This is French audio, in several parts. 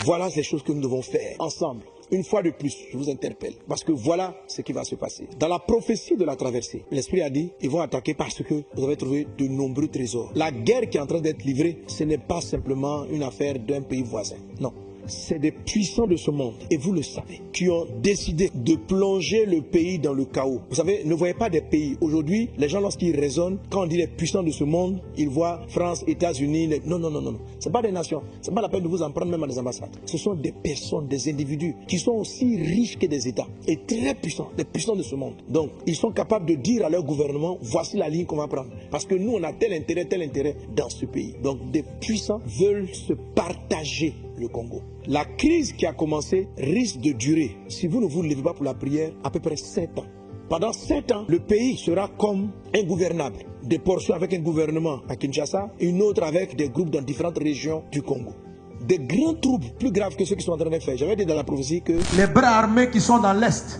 Voilà les choses que nous devons faire ensemble. Une fois de plus, je vous interpelle, parce que voilà ce qui va se passer. Dans la prophétie de la traversée, l'Esprit a dit, ils vont attaquer parce que vous avez trouvé de nombreux trésors. La guerre qui est en train d'être livrée, ce n'est pas simplement une affaire d'un pays voisin. Non. C'est des puissants de ce monde, et vous le savez, qui ont décidé de plonger le pays dans le chaos. Vous savez, ne voyez pas des pays. Aujourd'hui, les gens, lorsqu'ils raisonnent, quand on dit les puissants de ce monde, ils voient France, États-Unis. Non, non, non, non, non. Ce n'est pas des nations. Ce n'est pas la peine de vous en prendre même à des ambassades. Ce sont des personnes, des individus qui sont aussi riches que des États et très puissants, des puissants de ce monde. Donc, ils sont capables de dire à leur gouvernement, voici la ligne qu'on va prendre. Parce que nous, on a tel intérêt dans ce pays. Donc, des puissants veulent se partager le Congo. La crise qui a commencé risque de durer, si vous ne vous levez pas pour la prière, à peu près 7 ans. Pendant 7 ans, le pays sera comme ingouvernable. Des portions avec un gouvernement à Kinshasa, une autre avec des groupes dans différentes régions du Congo. Des grands troubles plus graves que ceux qui sont en train de faire. J'avais dit dans la prophétie que les bras armés qui sont dans l'Est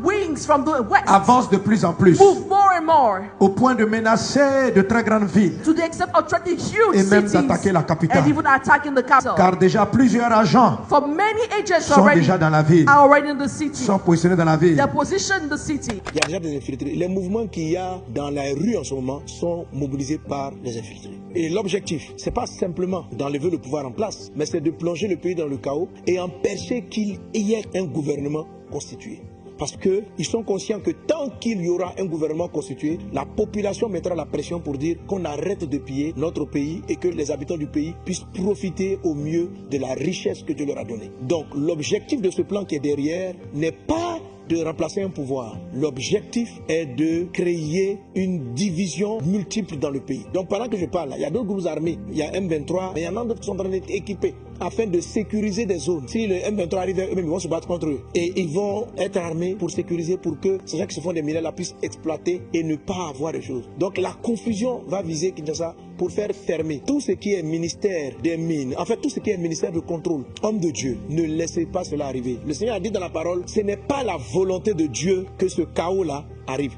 wings from the west avancent de plus en plus, move more and more, au point de menacer de très grandes villes to the extent of threatening huge et même cities d'attaquer la capitale. and even attacking the capital. Car déjà plusieurs agents For many agents sont déjà dans la ville, are already in the city. sont positionnés dans la ville. They're positioned in the city. il y a déjà des infiltrés. Les mouvements qu'il y a dans la rue en ce moment sont mobilisés par les infiltrés. Et l'objectif, c'est pas simplement d'enlever le pouvoir en place, mais c'est de plonger le pays dans le chaos et empêcher qu'il y ait un gouvernement constitué. Parce qu'ils sont conscients que tant qu'il y aura un gouvernement constitué, la population mettra la pression pour dire qu'on arrête de piller notre pays et que les habitants du pays puissent profiter au mieux de la richesse que Dieu leur a donnée. Donc l'objectif de ce plan qui est derrière n'est pas de remplacer un pouvoir. L'objectif est de créer une division multiple dans le pays. Donc pendant que je parle, il y a d'autres groupes armés, il y a M23, mais il y en a d'autres qui sont en train d'être équipés afin de sécuriser des zones. Si le M23 arrive, eux-mêmes ils vont se battre contre eux. Et ils vont être armés pour sécuriser, pour que ces gens qui se font des mineurs là puissent exploiter et ne pas avoir de choses. Donc la confusion va viser Kinshasa pour faire fermer tout ce qui est ministère des mines, en fait tout ce qui est ministère de contrôle. Homme de Dieu, ne laissez pas cela arriver. Le Seigneur a dit dans la parole, ce n'est pas la volonté de Dieu que ce chaos-là arrive.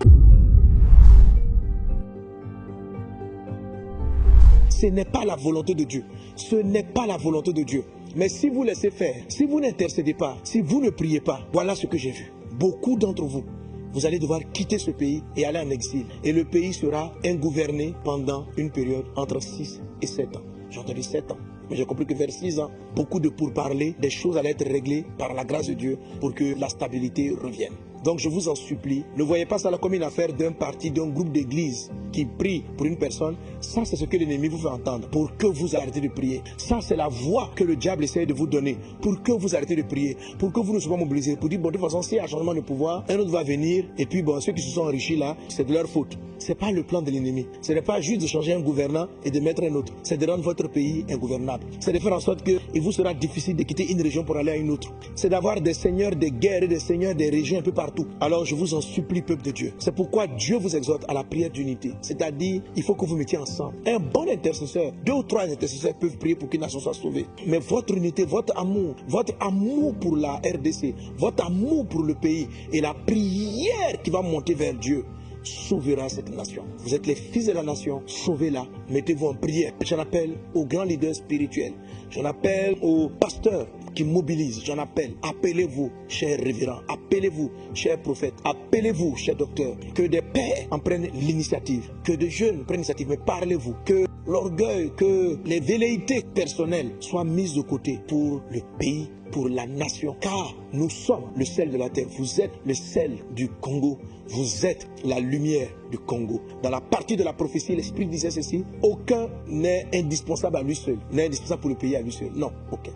Ce n'est pas la volonté de Dieu. Ce n'est pas la volonté de Dieu. Mais si vous laissez faire, si vous n'intercédez pas, si vous ne priez pas, voilà ce que j'ai vu. Beaucoup d'entre vous, vous allez devoir quitter ce pays et aller en exil. Et le pays sera ingouverné pendant une période entre 6 et 7 ans. J'ai entendu 7 ans. Mais j'ai compris que vers 6 ans, beaucoup de pourparlers, des choses allaient être réglées par la grâce de Dieu pour que la stabilité revienne. Donc je vous en supplie, ne voyez pas ça là comme une affaire d'un parti, d'un groupe d'église qui prie pour une personne. Ça, c'est ce que l'ennemi vous fait entendre pour que vous arrêtez de prier. Ça, c'est la voix que le diable essaie de vous donner pour que vous arrêtez de prier, pour que vous ne soyez pas mobilisés, pour dire, bon, de toute façon, s'il y a un changement de pouvoir, un autre va venir, et puis, bon, ceux qui se sont enrichis là, c'est de leur faute. Ce n'est pas le plan de l'ennemi. Ce n'est pas juste de changer un gouvernant et de mettre un autre. C'est de rendre votre pays ingouvernable. C'est de faire en sorte qu'il vous sera difficile de quitter une région pour aller à une autre. C'est d'avoir des seigneurs des guerres et des seigneurs des régions un peu partout. Alors je vous en supplie, peuple de Dieu. C'est pourquoi Dieu vous exhorte à la prière d'unité. C'est-à-dire, il faut que vous mettiez ensemble. Un bon intercesseur, 2 ou 3 intercesseurs peuvent prier pour qu'une nation soit sauvée. Mais votre unité, votre amour pour la RDC, votre amour pour le pays et la prière qui va monter vers Dieu sauvera cette nation. Vous êtes les fils de la nation, sauvez-la, mettez-vous en prière. J'en appelle aux grands leaders spirituels, j'en appelle aux pasteurs qui mobilisent, j'en appelle. Appelez-vous, chers révérends, appelez-vous, chers prophètes, appelez-vous, chers docteurs, que des pères en prennent l'initiative, que des jeunes prennent l'initiative, mais parlez-vous, que l'orgueil, que les velléités personnelles soient mises de côté pour le pays, pour la nation, car nous sommes le sel de la terre. Vous êtes le sel du Congo, vous êtes la lumière du Congo. Dans la partie de la prophétie, l'Esprit disait ceci: aucun n'est indispensable à lui seul, n'est indispensable pour le pays à lui seul. Non, aucun.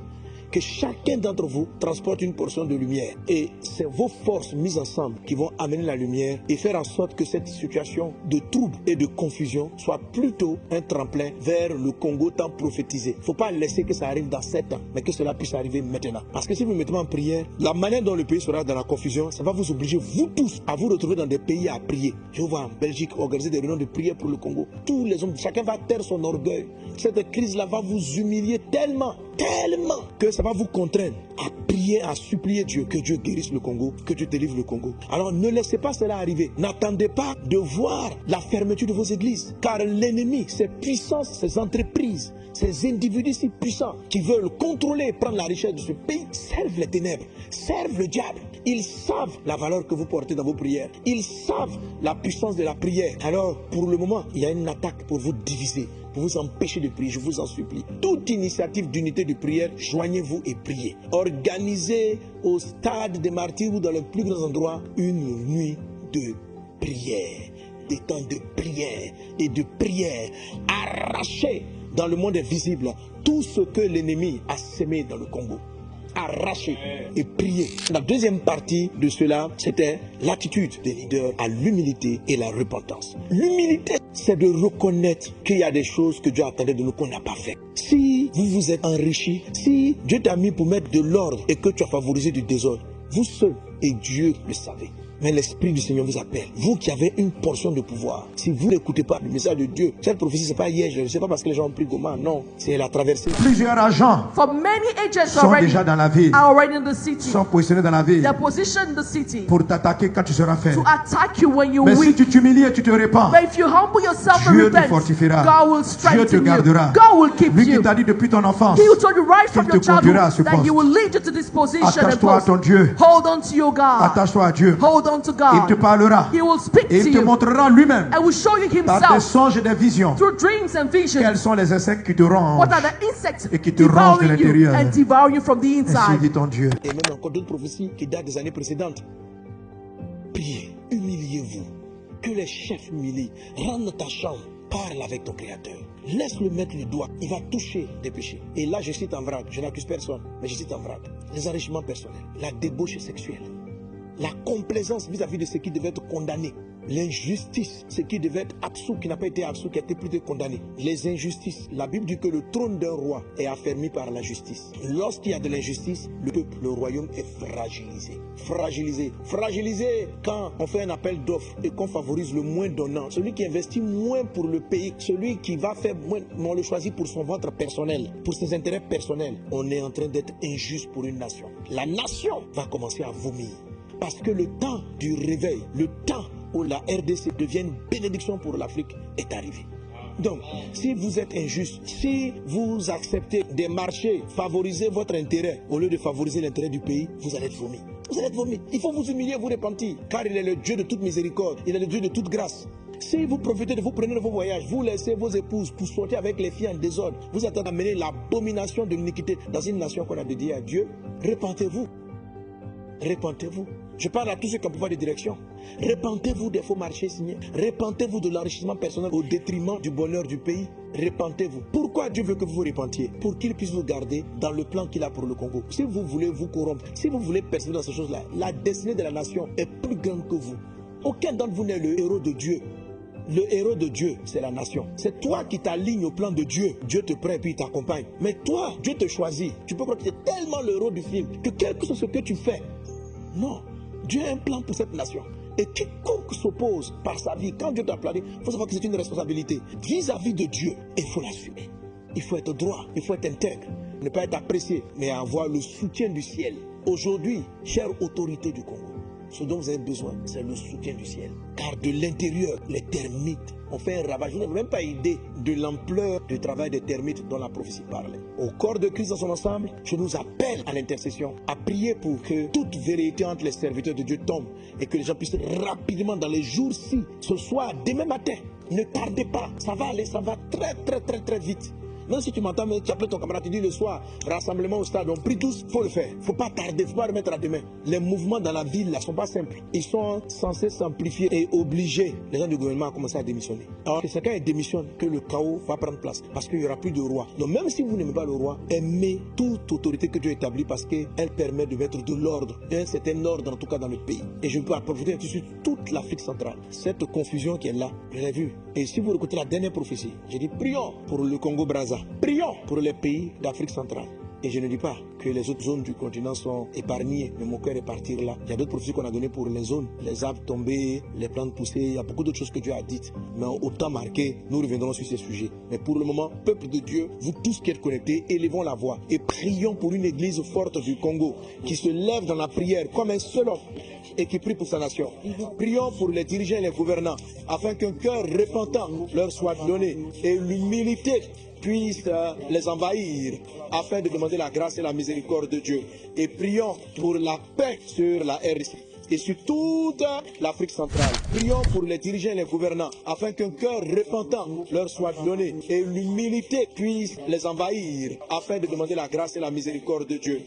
Que chacun d'entre vous transporte une portion de lumière. Et c'est vos forces mises ensemble qui vont amener la lumière et faire en sorte que cette situation de trouble et de confusion soit plutôt un tremplin vers le Congo tant prophétisé. Il ne faut pas laisser que ça arrive dans 7 ans, mais que cela puisse arriver maintenant. Parce que si vous mettez en prière, la manière dont le pays sera dans la confusion, ça va vous obliger, vous tous, à vous retrouver dans des pays à prier. Je vois en Belgique organiser des réunions de prière pour le Congo. Tous les hommes, chacun va taire son orgueil. Cette crise-là va vous humilier tellement tellement que ça va vous contraindre à prier, à supplier Dieu, que Dieu guérisse le Congo, que Dieu délivre le Congo. Alors ne laissez pas cela arriver. N'attendez pas de voir la fermeture de vos églises, car l'ennemi, ces puissances, ces entreprises, ces individus si puissants qui veulent contrôler et prendre la richesse de ce pays, servent les ténèbres, servent le diable. Ils savent la valeur que vous portez dans vos prières. Ils savent la puissance de la prière. Alors, pour le moment, il y a une attaque pour vous diviser, pour vous empêcher de prier. Je vous en supplie. Toute initiative d'unité de prière, joignez-vous et priez. Organisez au stade des martyrs ou dans les plus grands endroits une nuit de prière. Des temps de prière et de prière. Arrachez dans le monde invisible tout ce que l'ennemi a sémé dans le Congo. Arracher et prier. La deuxième partie de cela, c'était l'attitude des leaders à l'humilité et la repentance. L'humilité, c'est de reconnaître qu'il y a des choses que Dieu attendait de nous qu'on n'a pas fait. Si vous vous êtes enrichi, si Dieu t'a mis pour mettre de l'ordre et que tu as favorisé du désordre, vous seul et Dieu le savez. Mais l'Esprit du Seigneur vous appelle. Vous qui avez une portion de pouvoir, si vous n'écoutez pas le message de Dieu, cette prophétie, c'est pas hier, je sais pas parce que les gens ont pris Goma, non, c'est la traversée. Plusieurs agents For many agents sont déjà dans la ville, are already in the city. sont positionnés dans la ville They're positioned in the city pour t'attaquer quand tu seras faible. to attack you when you're Mais si weak. tu t'humilies et tu te répands, But if you humble yourself and Dieu te repent, fortifiera. God will Dieu te strengthen you. gardera. God will keep Lui qui you. t'a dit depuis ton enfance, He who told you right from qu'il your te conduira à ce childhood that poste. He will lead you to this position and Attache-toi à post. ton Dieu. Hold on to your God. Attache-toi à Dieu. Hold on to Il te God. parlera. He will speak Et to il te you montrera lui-même and will show you par des Himself songes et des visions through dreams and visions. quels sont les insectes qui te rongent. What are the insects Et qui te rongent de devouring you l'intérieur. and devouring you from the Ainsi inside? dit ton Dieu. Et même encore d'autres prophéties qui datent des années précédentes. Priez, humiliez-vous. Que les chefs humilient. Rentre dans ta chambre. Parle avec ton Créateur. Laisse-le mettre le doigt. Il va toucher des péchés. Et là, je cite en vrac. Je n'accuse personne, mais je cite en vrac. Les enrichements personnels. La débauche sexuelle. La complaisance vis-à-vis de ce qui devait être condamné. L'injustice, ce qui devait être absous, qui n'a pas été absous, qui a été plutôt condamné. Les injustices. La Bible dit que le trône d'un roi est affermi par la justice. Lorsqu'il y a de l'injustice, le peuple, le royaume est fragilisé. Fragilisé. Fragilisé quand on fait un appel d'offres et qu'on favorise le moins donnant. Celui qui investit moins pour le pays, celui qui va faire moins, on le choisit pour son ventre personnel, pour ses intérêts personnels. On est en train d'être injuste pour une nation. La nation va commencer à vomir. Parce que le temps du réveil, le temps où la RDC devient une bénédiction pour l'Afrique est arrivé. Donc, si vous êtes injuste, si vous acceptez des marchés, favoriser votre intérêt au lieu de favoriser l'intérêt du pays, vous allez être vomi. Vous allez être vomi. Il faut vous humilier, vous repentir, car il est le Dieu de toute miséricorde, il est le Dieu de toute grâce. Si vous profitez de vous prenez de vos voyages, vous laissez vos épouses pour sortir avec les filles en désordre, vous êtes en train d'amener l'abomination de l'iniquité dans une nation qu'on a dédiée à Dieu. Repentez-vous. Repentez-vous. Je parle à tous ceux qui ont pouvoir de direction. Repentez-vous des faux marchés signés. Repentez-vous de l'enrichissement personnel au détriment du bonheur du pays. Repentez-vous. Pourquoi Dieu veut que vous vous repentiez? Pour qu'il puisse vous garder dans le plan qu'il a pour le Congo. Si vous voulez vous corrompre, si vous voulez persévérer dans ces choses-là, la destinée de la nation est plus grande que vous. Aucun d'entre vous n'est le héros de Dieu. Le héros de Dieu, c'est la nation. C'est toi qui t'alignes au plan de Dieu. Dieu te prête et puis il t'accompagne. Mais toi, Dieu te choisit. Tu peux croire que tu es tellement le héros du film que quel que soit ce que tu fais, non, Dieu a un plan pour cette nation. Et quiconque s'oppose par sa vie, quand Dieu t'a appelé, il faut savoir que c'est une responsabilité vis-à-vis de Dieu. Il faut l'assumer. Il faut être droit, il faut être intègre. Ne pas être apprécié, mais avoir le soutien du ciel. Aujourd'hui, chère autorité du Congo, ce dont vous avez besoin, c'est le soutien du ciel. Car de l'intérieur, les termites ont fait un ravage. Vous n'avez même pas idée de l'ampleur du travail des termites dont la prophétie parlait. Au corps de Christ dans son ensemble, je nous appelle à l'intercession, à prier pour que toute vérité entre les serviteurs de Dieu tombe et que les gens puissent rapidement dans les jours-ci, ce soir, demain matin, ne tardez pas, ça va aller, ça va très vite. Même si tu m'entends, mais tu appelles ton camarade, tu dis le soir, rassemblement au stade, on prie tous, il faut le faire. Il ne faut pas tarder, il ne faut pas remettre à demain. Les mouvements dans la ville ne sont pas simples. Ils sont censés s'amplifier et obliger les gens du gouvernement à commencer à démissionner. Alors que c'est quand ils démissionnent que le chaos va prendre place. Parce qu'il n'y aura plus de roi. Donc même si vous n'aimez pas le roi, aimez toute autorité que Dieu établit parce qu'elle permet de mettre de l'ordre, un certain ordre en tout cas dans le pays. Et je peux apporter sur toute l'Afrique centrale. Cette confusion qui est là, je l'ai vue. Et si vous écoutez la dernière prophétie, j'ai dit prions pour le Congo-Brazza. Prions pour les pays d'Afrique centrale. Et je ne dis pas que les autres zones du continent sont épargnées, mais mon cœur est parti là. Il y a d'autres prophéties qu'on a données pour les zones. Les arbres tombés, les plantes poussées, il y a beaucoup d'autres choses que Dieu a dites. Mais au temps marqué, nous reviendrons sur ces sujets. Mais pour le moment, peuple de Dieu, vous tous qui êtes connectés, élevons la voix et prions pour une église forte du Congo qui se lève dans la prière comme un seul homme et qui prie pour sa nation. Prions pour les dirigeants et les gouvernants afin qu'un cœur repentant leur soit donné et l'humilité puisse les envahir afin de demander la grâce et la miséricorde de Dieu. Et prions pour la paix sur la RDC et sur toute l'Afrique centrale. Prions pour les dirigeants et les gouvernants afin qu'un cœur repentant leur soit donné et l'humilité puisse les envahir afin de demander la grâce et la miséricorde de Dieu.